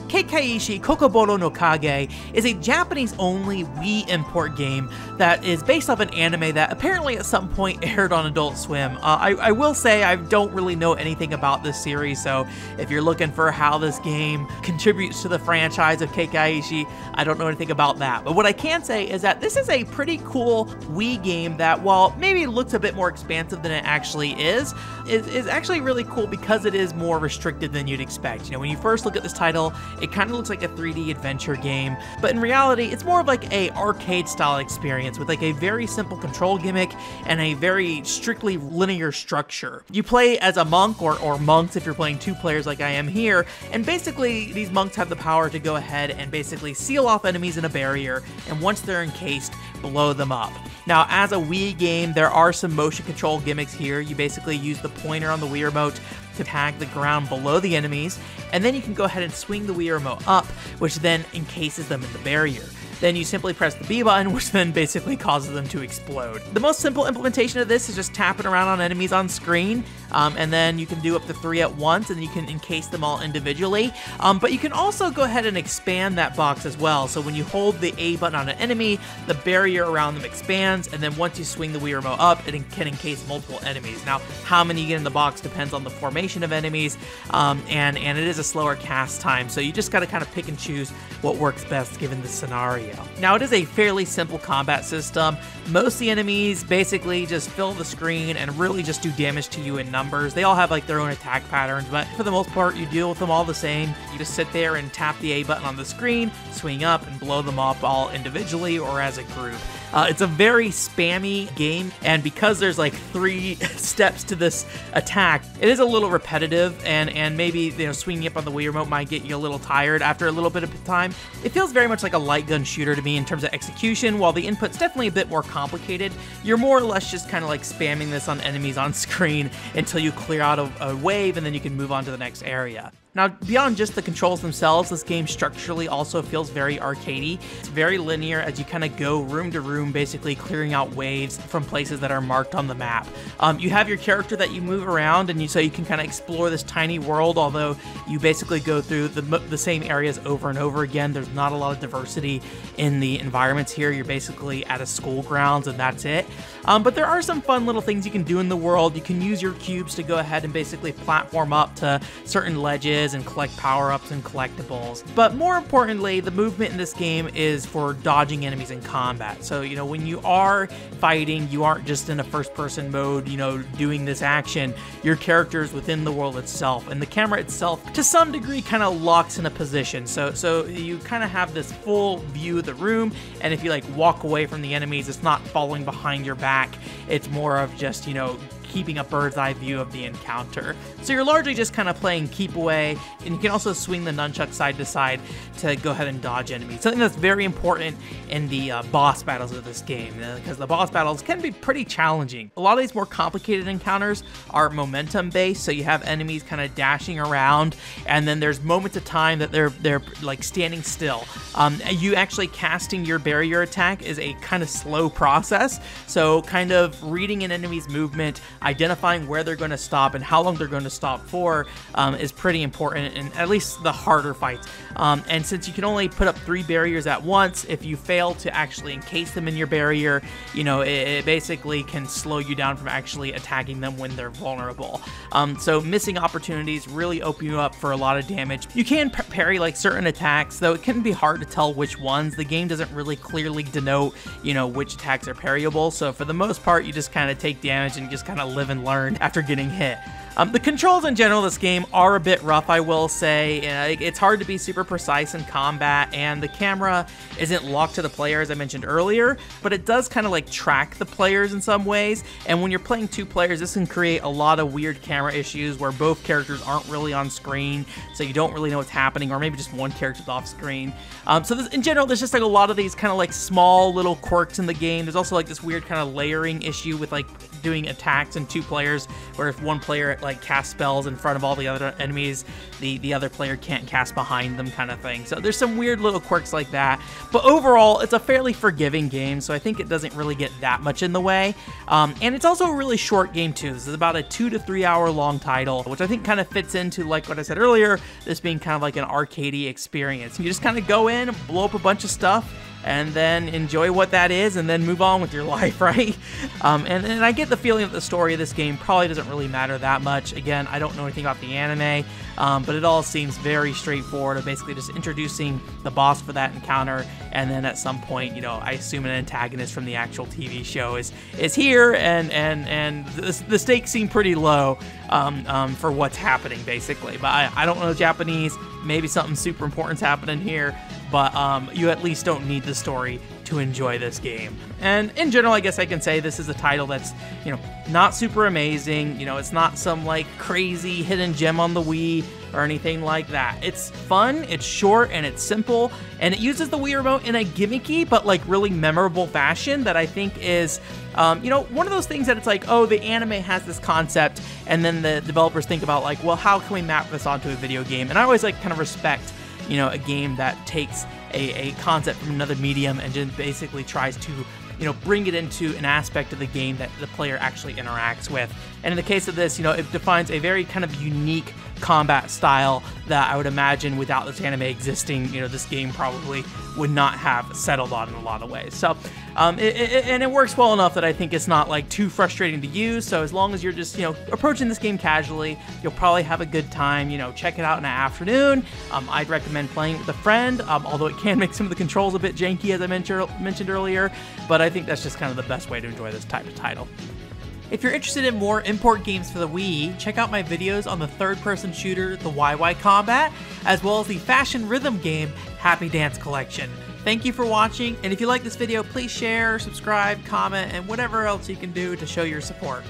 Kekkaishi Kokubourou no Kage is a Japanese-only Wii import game that is based off an anime that apparently at some point aired on Adult Swim. I will say I don't really know anything about this series, so if you're looking for how this game contributes to the franchise of Kekkaishi, I don't know anything about that. But what I can say is that this is a pretty cool Wii game that, while maybe looks a bit more expansive than it actually is actually really cool because it is more restricted than you'd expect. You know, when you first look at this title, it kind of looks like a 3D adventure game, but in reality, it's more of like a arcade style experience with like a very simple control gimmick and a very strictly linear structure. You play as a monk or monks if you're playing 2 players like I am here, and basically these monks have the power to go ahead and basically seal off enemies in a barrier, and once they're encased, blow them up. Now, as a Wii game, there are some motion control gimmicks here. You basically use the pointer on the Wii remote to tag the ground below the enemies, and then you can go ahead and swing the Wii remote up, which then encases them in the barrier. Then you simply press the B button, which then basically causes them to explode. The most simple implementation of this is just tapping around on enemies on screen, and then you can do up to 3 at once, and you can encase them all individually. But you can also go ahead and expand that box as well. So when you hold the A button on an enemy, the barrier around them expands, and then once you swing the Wii remote up, it can encase multiple enemies. Now, how many you get in the box depends on the formation of enemies, and it is a slower cast time, so you just gotta kind of pick and choose what works best given the scenario. Now, it is a fairly simple combat system. Most of the enemies basically just fill the screen and really just do damage to you in numbers. They all have like their own attack patterns, but for the most part, you deal with them all the same. You just sit there and tap the A button on the screen, swing up, and blow them up all individually or as a group. It's a very spammy game, and because there's like 3 steps to this attack, it is a little repetitive, and maybe, you know, swinging up on the Wii remote might get you a little tired after a little bit of time. It feels very much like a light gun shooter to me in terms of execution. While the input's definitely a bit more complicated, you're more or less just kind of like spamming this on enemies on screen until you clear out a wave, and then you can move on to the next area. Now, beyond just the controls themselves, this game structurally also feels very arcadey. It's very linear as you kind of go room to room, basically clearing out waves from places that are marked on the map. You have your character that you move around, and so you can kind of explore this tiny world, although you basically go through the same areas over and over again. There's not a lot of diversity in the environments here. You're basically at a school grounds, and that's it. But there are some fun little things you can do in the world. You can use your cubes to go ahead and basically platform up to certain ledges and collect power-ups and collectibles. But more importantly, the movement in this game is for dodging enemies in combat. So, you know, when you are fighting, you aren't just in a first-person mode, you know, doing this action. Your character is within the world itself, and the camera itself, to some degree, kind of locks in a position. So you kind of have this full view of the room, and if you, like, walk away from the enemies, it's not following behind your back. It's more of just, you know, keeping a bird's eye view of the encounter. So you're largely just kind of playing keep away, and you can also swing the nunchuck side to side to go ahead and dodge enemies. Something that's very important in the boss battles of this game, because the boss battles can be pretty challenging. A lot of these more complicated encounters are momentum based, so you have enemies kind of dashing around, and then there's moments of time that they're like standing still. You actually casting your barrier attack is a kind of slow process, so kind of reading an enemy's movement, identifying where they're going to stop and how long they're going to stop for is pretty important in at least the harder fights. And since you can only put up 3 barriers at once, if you fail to actually encase them in your barrier, you know, it basically can slow you down from actually attacking them when they're vulnerable. So missing opportunities really open you up for a lot of damage. You can parry like certain attacks, though it can be hard to tell which ones. The game doesn't really clearly denote, you know, which attacks are parryable. So for the most part, you just kind of take damage and just kind of live and learn after getting hit. The controls in general of this game are a bit rough, I will say. It's hard to be super precise in combat, and the camera isn't locked to the player, as I mentioned earlier, but it does kind of like track the players in some ways, and when you're playing 2 players, this can create a lot of weird camera issues where both characters aren't really on screen, so you don't really know what's happening, or maybe just one character's off screen. In general, there's just like a lot of these kind of like small little quirks in the game. There's also like this weird kind of layering issue with like doing attacks in 2 players, where if one player like cast spells in front of all the other enemies, the other player can't cast behind them kind of thing. So there's some weird little quirks like that. But overall, it's a fairly forgiving game, so I think it doesn't really get that much in the way. And it's also a really short game too. This is about a 2 to 3 hour long title, which I think kind of fits into, like what I said earlier, this being kind of like an arcadey experience. You just kind of go in, blow up a bunch of stuff, and then enjoy what that is, and then move on with your life, right? And I get the feeling that the story of this game probably doesn't really matter that much. Again, I don't know anything about the anime, but it all seems very straightforward of basically just introducing the boss for that encounter, and then at some point, you know, I assume an antagonist from the actual TV show is here, and the stakes seem pretty low for what's happening, basically. But I don't know Japanese. Maybe something super important's happening here, but you at least don't need the story to enjoy this game. And in general, I guess I can say this is a title that's, you know, not super amazing. You know, it's not some like crazy hidden gem on the Wii or anything like that. It's fun, it's short, and it's simple, and it uses the Wii remote in a gimmicky but like really memorable fashion that I think is, you know, one of those things that it's like, oh, the anime has this concept, and then the developers think about like, well, how can we map this onto a video game? And I always like kind of respect, you know, a game that takes a concept from another medium and just basically tries to, you know, bring it into an aspect of the game that the player actually interacts with. And in the case of this, you know, it defines a very kind of unique combat style that I would imagine without this anime existing, you know, this game probably would not have settled on in a lot of ways. So, and it works well enough that I think it's not like too frustrating to use. So as long as you're just, you know, approaching this game casually, you'll probably have a good time. You know, check it out in an afternoon. I'd recommend playing it with a friend, although it can make some of the controls a bit janky, as I mentioned earlier. But I think that's just kind of the best way to enjoy this type of title. If you're interested in more import games for the Wii, check out my videos on the third-person shooter, the YY Combat, as well as the fashion rhythm game, Happy Dance Collection. Thank you for watching, and if you like this video, please share, subscribe, comment, and whatever else you can do to show your support.